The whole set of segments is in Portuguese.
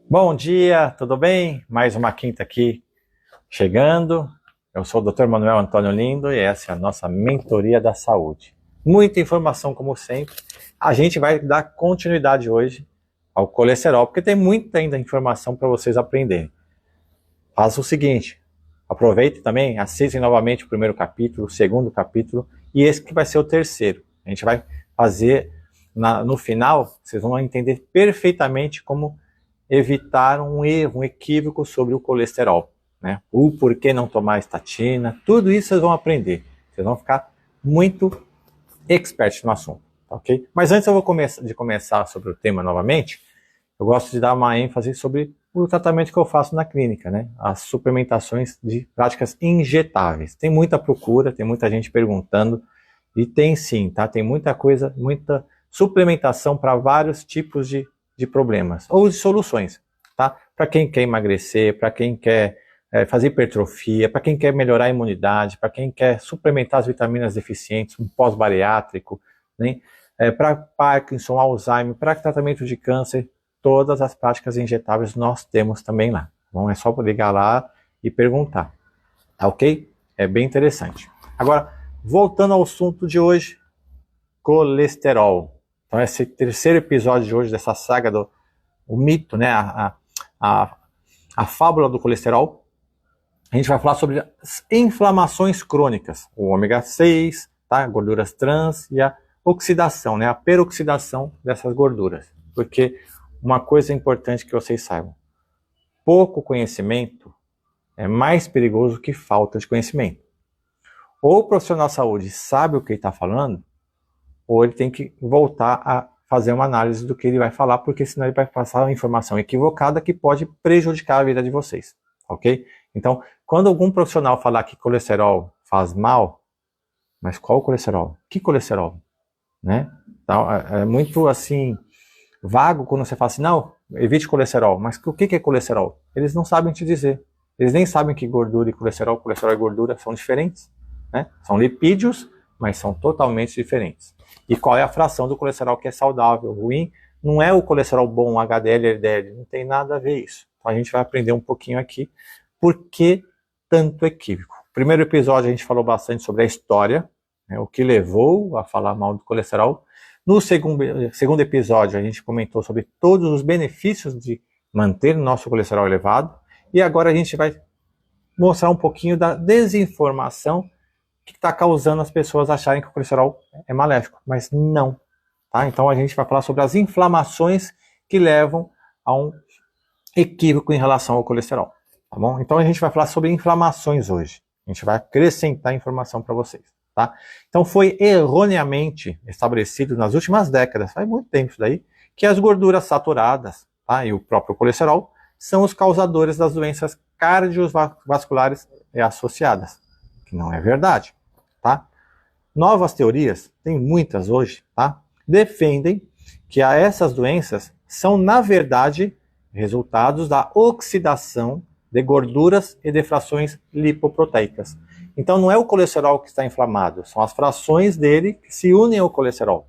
Bom dia, tudo bem? Mais uma quinta aqui chegando. Eu sou o Dr. Manuel Antônio Lindo e essa é a nossa mentoria da saúde. Muita informação, como sempre. A gente vai dar continuidade hoje ao colesterol, porque tem muita ainda informação para vocês aprenderem. Faça o seguinte, aproveite também, assistem novamente o primeiro capítulo, o segundo capítulo e esse que vai ser o terceiro. A gente vai fazer, no final, vocês vão entender perfeitamente como evitar um erro, um equívoco sobre o colesterol, né? O porquê não tomar estatina, tudo isso vocês vão aprender. Vocês vão ficar muito expert no assunto, ok? Mas antes eu vou começar sobre o tema novamente, eu gosto de dar uma ênfase sobre o tratamento que eu faço na clínica, né? As suplementações de práticas injetáveis. Tem muita procura, tem muita gente perguntando, e tem sim, tá? Tem muita coisa, muita suplementação para vários tipos de problemas ou de soluções, tá? Para quem quer emagrecer, para quem quer fazer hipertrofia, para quem quer melhorar a imunidade, para quem quer suplementar as vitaminas deficientes, um pós-bariátrico, né? Para Parkinson, Alzheimer, para tratamento de câncer, todas as práticas injetáveis nós temos também lá. Bom, é só ligar lá e perguntar, tá ok? É bem interessante. Agora, voltando ao assunto de hoje, colesterol. Então, esse terceiro episódio de hoje dessa saga do o mito, né, a fábula do colesterol, a gente vai falar sobre as inflamações crônicas, o ômega 6, tá, gorduras trans e a oxidação, né, a peroxidação dessas gorduras. Porque uma coisa importante que vocês saibam, pouco conhecimento é mais perigoso que falta de conhecimento. Ou o profissional de saúde sabe o que ele está falando, ou ele tem que voltar a fazer uma análise do que ele vai falar, porque senão ele vai passar uma informação equivocada que pode prejudicar a vida de vocês, ok? Então, quando algum profissional falar que colesterol faz mal, mas qual colesterol? Que colesterol? Né? Então, é muito assim, vago quando você fala assim, não, evite colesterol, mas o que é colesterol? Eles não sabem te dizer. Eles nem sabem que gordura e colesterol e gordura são diferentes, né? São lipídios, mas são totalmente diferentes. E qual é a fração do colesterol que é saudável, ruim? Não é o colesterol bom, HDL, LDL, não tem nada a ver isso. Então a gente vai aprender um pouquinho aqui por que tanto equívoco. No primeiro episódio a gente falou bastante sobre a história, né, o que levou a falar mal do colesterol. No segundo episódio a gente comentou sobre todos os benefícios de manter o nosso colesterol elevado. E agora a gente vai mostrar um pouquinho da desinformação que está causando as pessoas acharem que o colesterol é maléfico, mas não. Tá? Então a gente vai falar sobre as inflamações que levam a um equívoco em relação ao colesterol. Tá bom? Então a gente vai falar sobre inflamações hoje. A gente vai acrescentar informação para vocês. Tá? Então foi erroneamente estabelecido nas últimas décadas, faz muito tempo isso daí, que as gorduras saturadas, tá, e o próprio colesterol são os causadores das doenças cardiovasculares associadas. Que não é verdade, tá? Novas teorias, tem muitas hoje, tá? Defendem que essas doenças são, na verdade, resultados da oxidação de gorduras e de frações lipoproteicas. Então não é o colesterol que está inflamado, são as frações dele que se unem ao colesterol,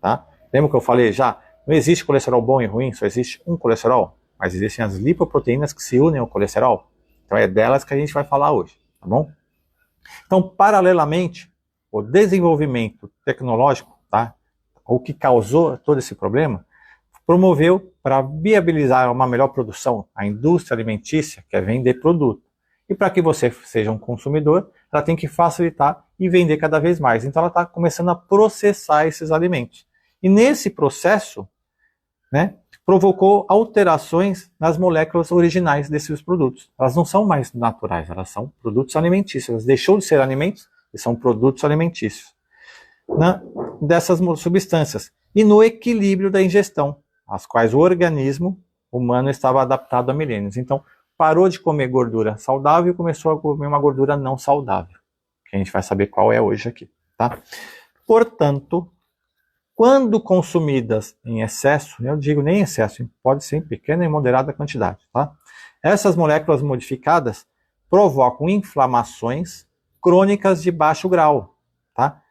tá? Lembra que eu falei já? Não existe colesterol bom e ruim, só existe um colesterol, mas existem as lipoproteínas que se unem ao colesterol. Então é delas que a gente vai falar hoje, tá bom? Então, paralelamente, o desenvolvimento tecnológico, tá, o que causou todo esse problema, promoveu para viabilizar uma melhor produção a indústria alimentícia, que é vender produto. E para que você seja um consumidor, ela tem que facilitar e vender cada vez mais. Então ela está começando a processar esses alimentos. E nesse processo, né, provocou alterações nas moléculas originais desses produtos. Elas não são mais naturais, elas são produtos alimentícios. Elas deixou de ser alimentos e são produtos alimentícios, né, dessas substâncias. E no equilíbrio da ingestão, as quais o organismo humano estava adaptado há milênios. Então, parou de comer gordura saudável e começou a comer uma gordura não saudável, que a gente vai saber qual é hoje aqui, tá? Portanto, quando consumidas em excesso, eu digo nem em excesso, pode ser em pequena e moderada quantidade, tá? Essas moléculas modificadas provocam inflamações crônicas de baixo grau, tá?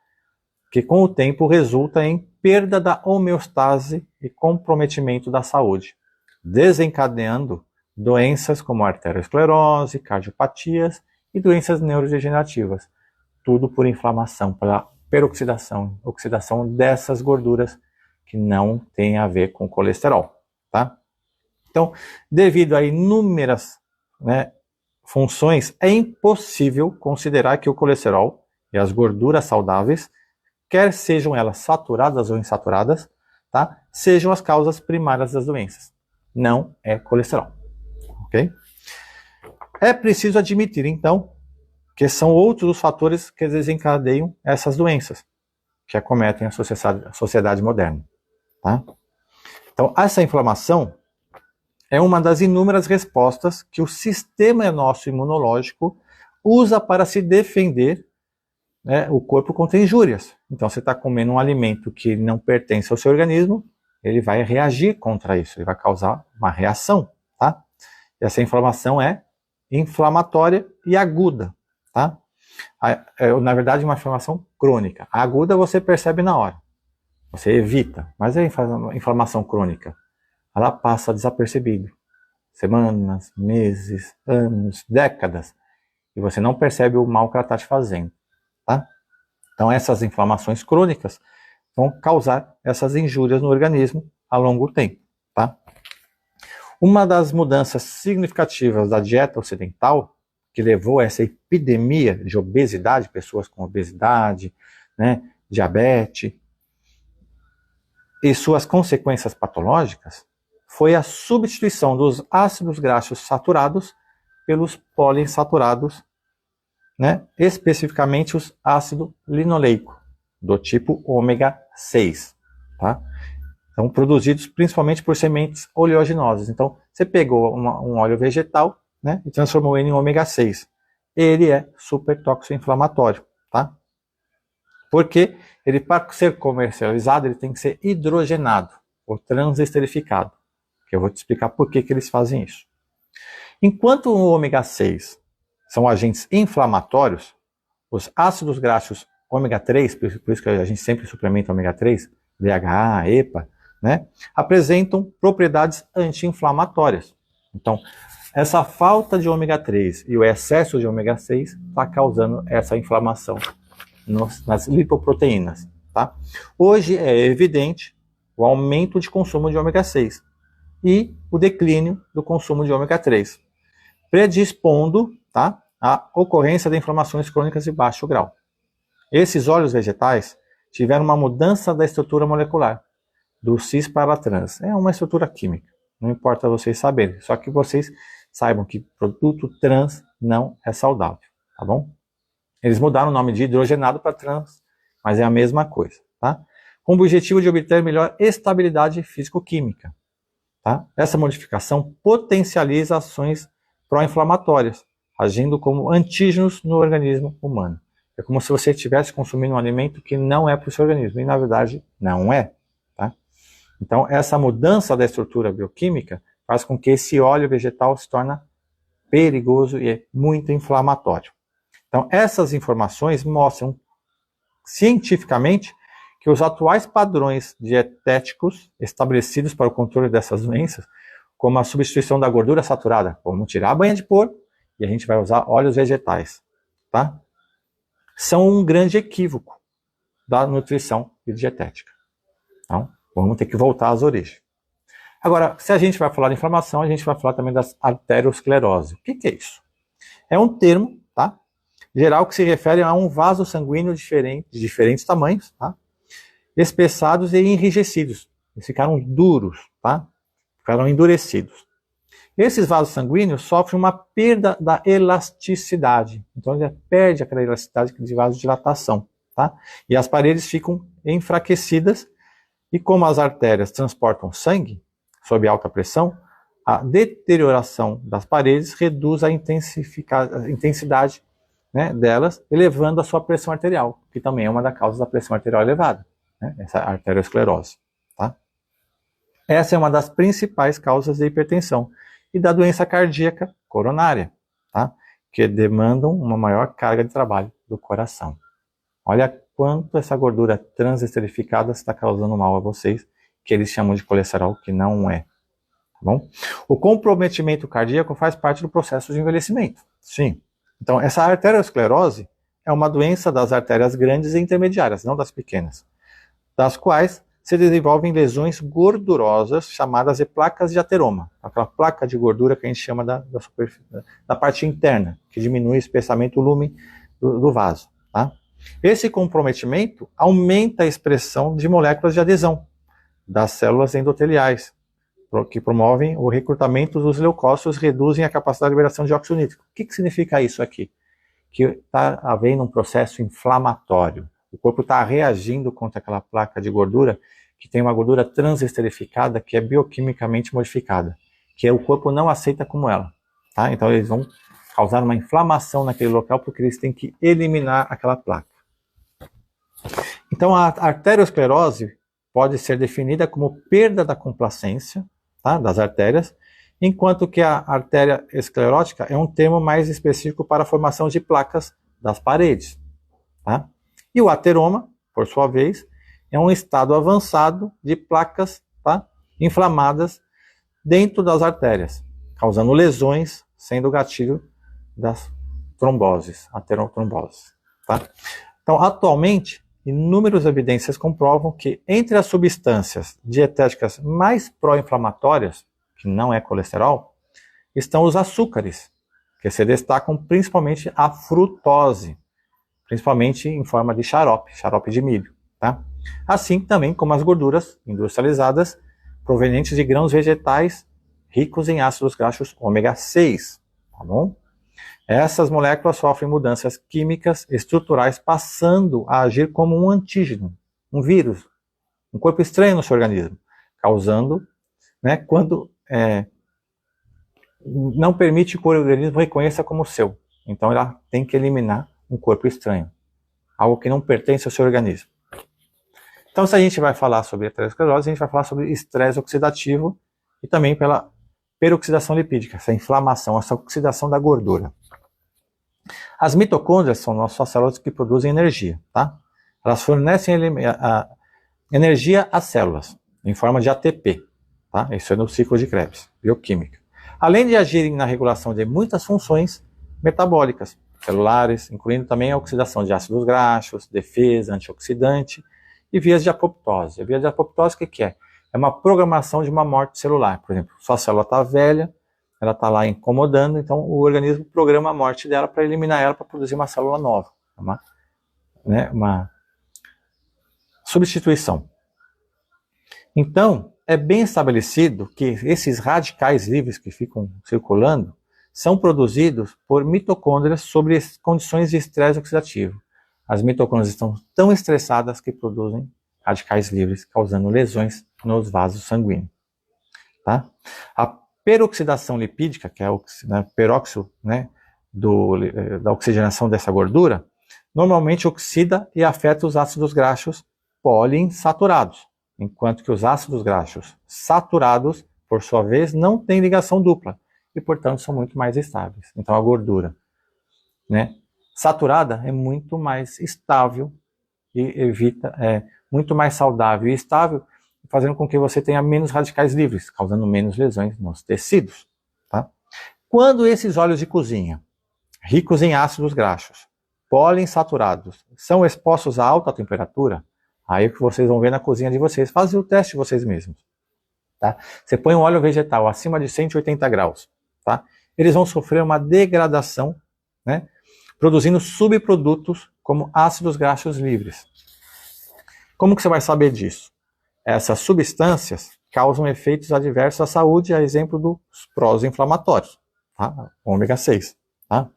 Que com o tempo resulta em perda da homeostase e comprometimento da saúde. desencadeando doenças como arteriosclerose, cardiopatias e doenças neurodegenerativas. Tudo por inflamação, pela peroxidação, oxidação dessas gorduras que não tem a ver com colesterol, tá? Então, devido a inúmeras, funções, é impossível considerar que o colesterol e as gorduras saudáveis, quer sejam elas saturadas ou insaturadas, tá? Sejam as causas primárias das doenças. Não é colesterol, ok? É preciso admitir, então, que são outros os fatores que desencadeiam essas doenças que acometem a sociedade moderna, tá? Então, essa inflamação é uma das inúmeras respostas que o sistema nosso imunológico usa para se defender, o corpo contra injúrias. Então, você está comendo um alimento que não pertence ao seu organismo, ele vai reagir contra isso, ele vai causar uma reação, tá? E essa inflamação é inflamatória e aguda, tá? Na verdade, uma inflamação crônica. A aguda você percebe na hora, você evita, mas a inflamação crônica, ela passa desapercebido. Semanas, meses, anos, décadas, e você não percebe o mal que ela está te fazendo, tá? Então essas inflamações crônicas vão causar essas injúrias no organismo a longo tempo, tá? Uma das mudanças significativas da dieta ocidental, que levou a essa epidemia de obesidade, pessoas com obesidade, diabetes, e suas consequências patológicas, foi a substituição dos ácidos graxos saturados pelos poliinsaturados, especificamente os ácido linoleico, do tipo ômega 6, tá? Então, produzidos principalmente por sementes oleaginosas. Então, você pegou um óleo vegetal, e transformou ele em ômega 6. Ele é super tóxico-inflamatório, tá? Porque ele, para ser comercializado, ele tem que ser hidrogenado ou transesterificado. Que eu vou te explicar por que eles fazem isso. Enquanto o ômega 6 são agentes inflamatórios, os ácidos graxos ômega 3, por isso que a gente sempre suplementa ômega 3, DHA, EPA, apresentam propriedades anti-inflamatórias. Então, essa falta de ômega 3 e o excesso de ômega 6 está causando essa inflamação nas lipoproteínas, tá? Hoje é evidente o aumento de consumo de ômega 6 e o declínio do consumo de ômega 3, predispondo, tá, a ocorrência de inflamações crônicas de baixo grau. Esses óleos vegetais tiveram uma mudança da estrutura molecular, do cis para trans. É uma estrutura química, não importa vocês saberem, só que vocês saibam que produto trans não é saudável, tá bom? Eles mudaram o nome de hidrogenado para trans, mas é a mesma coisa, tá? Com o objetivo de obter melhor estabilidade físico-química. Tá? Essa modificação potencializa ações pró-inflamatórias, agindo como antígenos no organismo humano. É como se você estivesse consumindo um alimento que não é para o seu organismo, e na verdade não é. Tá? Então essa mudança da estrutura bioquímica faz com que esse óleo vegetal se torne perigoso e é muito inflamatório. Então essas informações mostram cientificamente que os atuais padrões dietéticos estabelecidos para o controle dessas doenças, como a substituição da gordura saturada, vamos tirar a banha de porco e a gente vai usar óleos vegetais, tá? São um grande equívoco da nutrição e dietética. Então, vamos ter que voltar às origens. Agora, se a gente vai falar de inflamação, a gente vai falar também das arteriosclerose. O que é isso? É um termo, tá, geral que se refere a um vaso sanguíneo de diferentes tamanhos, tá? Espessados e enrijecidos. Eles ficaram duros, tá? Ficaram endurecidos. Esses vasos sanguíneos sofrem uma perda da elasticidade. Então ele perde aquela elasticidade de vasodilatação, tá? E as paredes ficam enfraquecidas e como as artérias transportam sangue sob alta pressão, a deterioração das paredes reduz a intensidade, delas, elevando a sua pressão arterial, que também é uma das causas da pressão arterial elevada. Essa arteriosclerose, tá? Essa é uma das principais causas da hipertensão e da doença cardíaca coronária, tá? Que demandam uma maior carga de trabalho do coração. Olha quanto essa gordura transesterificada está causando mal a vocês, que eles chamam de colesterol, que não é, tá Bom, o comprometimento cardíaco faz parte do processo de envelhecimento. Sim. Então, essa arteriosclerose é uma doença das artérias grandes e intermediárias, não das pequenas, das quais se desenvolvem lesões gordurosas chamadas de placas de ateroma, aquela placa de gordura que a gente chama da parte interna, que diminui o espessamento, o lume do vaso. Tá? Esse comprometimento aumenta a expressão de moléculas de adesão das células endoteliais, que promovem o recrutamento dos leucócitos, reduzem a capacidade de liberação de óxido nítrico. O que significa isso aqui? Que está havendo um processo inflamatório. O corpo está reagindo contra aquela placa de gordura, que tem uma gordura transesterificada, que é bioquimicamente modificada, que o corpo não aceita como ela. Tá? Então eles vão causar uma inflamação naquele local, porque eles têm que eliminar aquela placa. Então a arteriosclerose pode ser definida como perda da complacência, tá, das artérias, enquanto que a artéria esclerótica é um termo mais específico para a formação de placas das paredes. Tá? E o ateroma, por sua vez, é um estado avançado de placas, tá, inflamadas dentro das artérias, causando lesões, sendo o gatilho das tromboses, aterotromboses. Tá? Então, atualmente, inúmeras evidências comprovam que entre as substâncias dietéticas mais pró-inflamatórias, que não é colesterol, estão os açúcares, que se destacam principalmente a frutose, principalmente em forma de xarope de milho. Tá? Assim também como as gorduras industrializadas provenientes de grãos vegetais ricos em ácidos graxos ômega 6. Tá bom? Essas moléculas sofrem mudanças químicas estruturais, passando a agir como um antígeno, um vírus, um corpo estranho no seu organismo, causando, né, quando não permite que o organismo reconheça como seu. Então ela tem que eliminar um corpo estranho, algo que não pertence ao seu organismo. Então, se a gente vai falar sobre aterosclerose, a gente vai falar sobre estresse oxidativo e também pela peroxidação lipídica, essa inflamação, essa oxidação da gordura. As mitocôndrias são nossas células que produzem energia, tá? Elas fornecem energia às células, em forma de ATP, tá? Isso é no ciclo de Krebs, bioquímica. Além de agirem na regulação de muitas funções metabólicas, celulares, incluindo também a oxidação de ácidos graxos, defesa, antioxidante e vias de apoptose. A via de apoptose, o que é? É uma programação de uma morte celular. Por exemplo, sua célula está velha, ela está lá incomodando, então o organismo programa a morte dela para eliminar ela, para produzir uma célula nova. Uma substituição. Então, é bem estabelecido que esses radicais livres que ficam circulando são produzidos por mitocôndrias sob condições de estresse oxidativo. As mitocôndrias estão tão estressadas que produzem radicais livres, causando lesões nos vasos sanguíneos. Tá? A peroxidação lipídica, que é o peróxido, né, da oxigenação dessa gordura, normalmente oxida e afeta os ácidos graxos poliinsaturados, enquanto que os ácidos graxos saturados, por sua vez, não têm ligação dupla e, portanto, são muito mais estáveis. Então, a gordura, né, saturada é muito mais estável e muito mais saudável e estável, fazendo com que você tenha menos radicais livres, causando menos lesões nos tecidos. Tá? Quando esses óleos de cozinha, ricos em ácidos graxos, poliinsaturados, são expostos a alta temperatura, aí o que vocês vão ver na cozinha de vocês, fazem o teste vocês mesmos. Tá? Você põe um óleo vegetal acima de 180 graus, tá? Eles vão sofrer uma degradação, né, produzindo subprodutos como ácidos graxos livres. Como que você vai saber disso? Essas substâncias causam efeitos adversos à saúde, a exemplo dos pró-inflamatórios, tá? Ômega 6. Tá?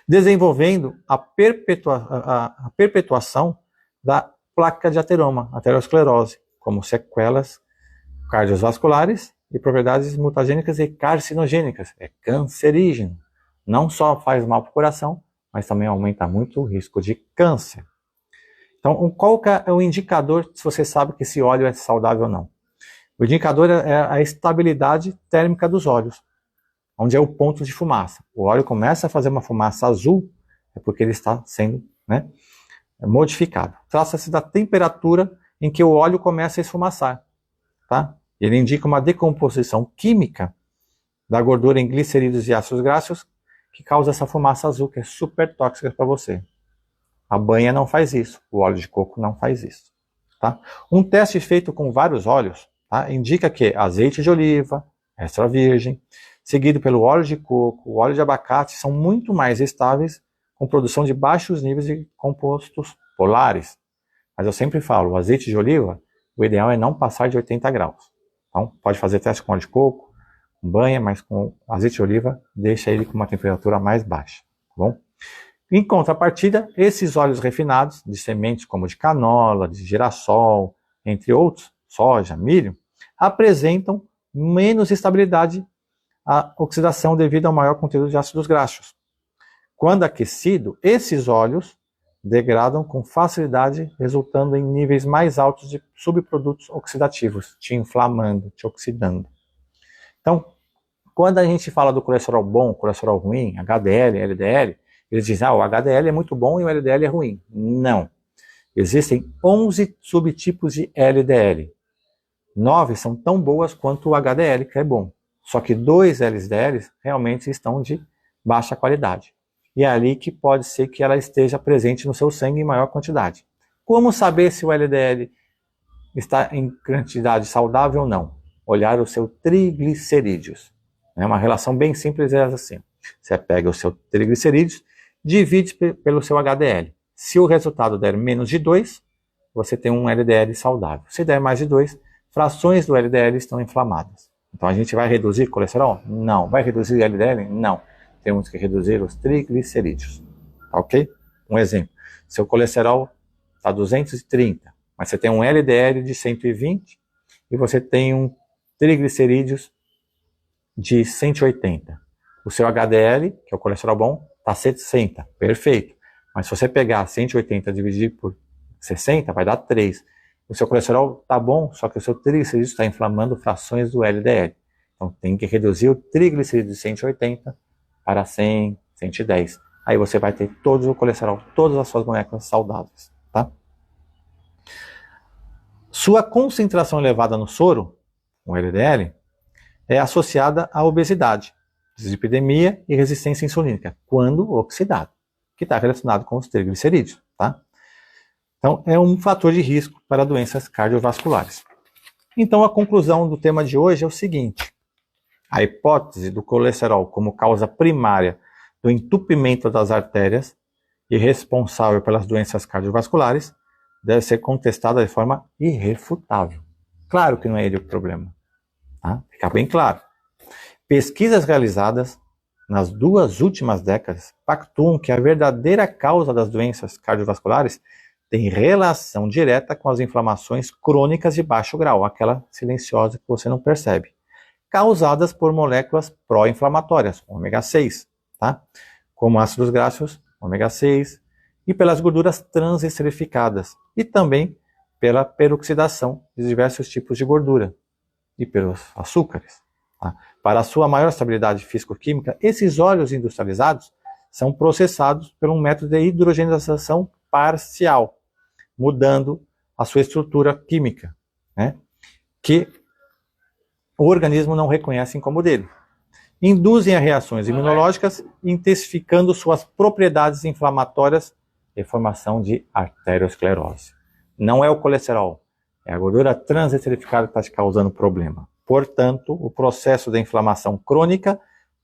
Desenvolvendo a perpetuação da placa de ateroma, aterosclerose, como sequelas cardiovasculares e propriedades mutagênicas e carcinogênicas. É cancerígeno. Não só faz mal para o coração, mas também aumenta muito o risco de câncer. Então, qual é o indicador se você sabe que esse óleo é saudável ou não? O indicador é a estabilidade térmica dos óleos, onde é o ponto de fumaça. O óleo começa a fazer uma fumaça azul, é porque ele está sendo, né, modificado. Trata-se da temperatura em que o óleo começa a esfumaçar. Tá? Ele indica uma decomposição química da gordura em glicerídeos e ácidos graxos que causa essa fumaça azul, que é super tóxica para você. A banha não faz isso, o óleo de coco não faz isso. Tá? Um teste feito com vários óleos, tá, indica que azeite de oliva, extra virgem, seguido pelo óleo de coco, o óleo de abacate, são muito mais estáveis com produção de baixos níveis de compostos polares. Mas eu sempre falo, o azeite de oliva, o ideal é não passar de 80 graus. Então, pode fazer teste com óleo de coco, com banha, mas com azeite de oliva, deixa ele com uma temperatura mais baixa. Tá bom? Em contrapartida, esses óleos refinados, de sementes como de canola, de girassol, entre outros, soja, milho, apresentam menos estabilidade à oxidação devido ao maior conteúdo de ácidos graxos. Quando aquecido, esses óleos degradam com facilidade, resultando em níveis mais altos de subprodutos oxidativos, te inflamando, te oxidando. Então, quando a gente fala do colesterol bom, colesterol ruim, HDL, LDL, eles dizem, o HDL é muito bom e o LDL é ruim. Não. Existem 11 subtipos de LDL. 9 são tão boas quanto o HDL, que é bom. Só que 2 LDLs realmente estão de baixa qualidade. E é ali que pode ser que ela esteja presente no seu sangue em maior quantidade. Como saber se o LDL está em quantidade saudável ou não? Olhar o seu triglicerídeos. É uma relação bem simples, é assim. Você pega o seu triglicerídeos, divide pelo seu HDL. Se o resultado der menos de 2, você tem um LDL saudável. Se der mais de 2, frações do LDL estão inflamadas. Então a gente vai reduzir colesterol? Não. Vai reduzir o LDL? Não. Temos que reduzir os triglicerídeos. Ok? Um exemplo. Seu colesterol está 230, mas você tem um LDL de 120 e você tem um triglicerídeos de 180. O seu HDL, que é o colesterol bom, está 60. Perfeito. Mas se você pegar 180 e dividir por 60, vai dar 3. O seu colesterol está bom, só que o seu triglicerídeo está inflamando frações do LDL. Então tem que reduzir o triglicerídeo de 180 para 100, 110. Aí você vai ter todo o colesterol, todas as suas moléculas saudáveis. Tá? Sua concentração elevada no soro, o LDL, é associada à obesidade, dislipidemia e resistência insulínica, quando oxidado, que está relacionado com os triglicerídeos. Tá? Então, é um fator de risco para doenças cardiovasculares. Então, a conclusão do tema de hoje é o seguinte: a hipótese do colesterol como causa primária do entupimento das artérias e responsável pelas doenças cardiovasculares deve ser contestada de forma irrefutável. Claro que não é ele o problema. Tá? Fica bem claro. Pesquisas realizadas nas 2 últimas décadas pactuam que a verdadeira causa das doenças cardiovasculares tem relação direta com as inflamações crônicas de baixo grau, aquela silenciosa que você não percebe, causadas por moléculas pró-inflamatórias, ômega 6, tá? Como ácidos graxos, ômega 6, e pelas gorduras transesterificadas, e também pela peroxidação de diversos tipos de gordura, e pelos açúcares. Tá? Para a sua maior estabilidade físico-química, esses óleos industrializados são processados por um método de hidrogenização parcial, mudando a sua estrutura química, né? Que o organismo não reconhece como dele. Induzem a reações imunológicas, intensificando suas propriedades inflamatórias e formação de arteriosclerose. Não é o colesterol, é a gordura transesterificada que está te causando problema. Portanto, o processo da inflamação crônica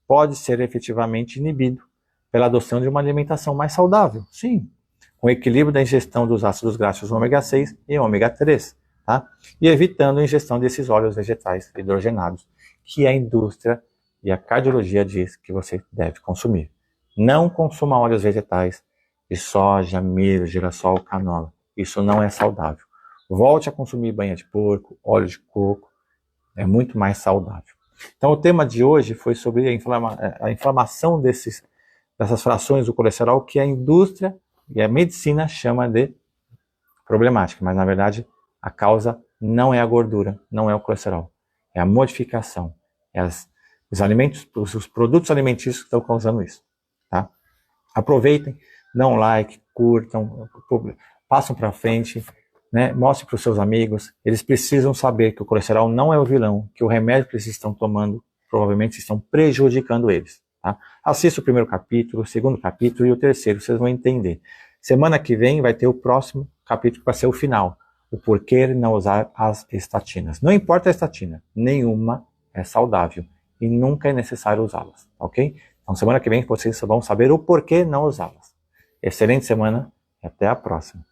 pode ser efetivamente inibido pela adoção de uma alimentação mais saudável. Sim, com equilíbrio da ingestão dos ácidos graxos ômega 6 e ômega 3, tá? E evitando a ingestão desses óleos vegetais hidrogenados, que a indústria e a cardiologia diz que você deve consumir. Não consuma óleos vegetais de soja, milho, girassol, canola. Isso não é saudável. Volte a consumir banha de porco, óleo de coco. É muito mais saudável. Então o tema de hoje foi sobre a inflamação dessas frações do colesterol que a indústria e a medicina chama de problemática, mas na verdade a causa não é a gordura, não é o colesterol, é a modificação, é os alimentos, os produtos alimentícios que estão causando isso. Tá? Aproveitem, dão um like, curtam, passam para frente, né? Mostre para os seus amigos. Eles precisam saber que o colesterol não é o vilão, que o remédio que eles estão tomando provavelmente estão prejudicando eles. Tá? Assista o primeiro capítulo, o segundo capítulo e o terceiro, vocês vão entender. Semana que vem vai ter o próximo capítulo que vai ser o final. O porquê não usar as estatinas. Não importa a estatina, nenhuma é saudável e nunca é necessário usá-las, ok? Então semana que vem vocês vão saber o porquê não usá-las. Excelente semana e até a próxima.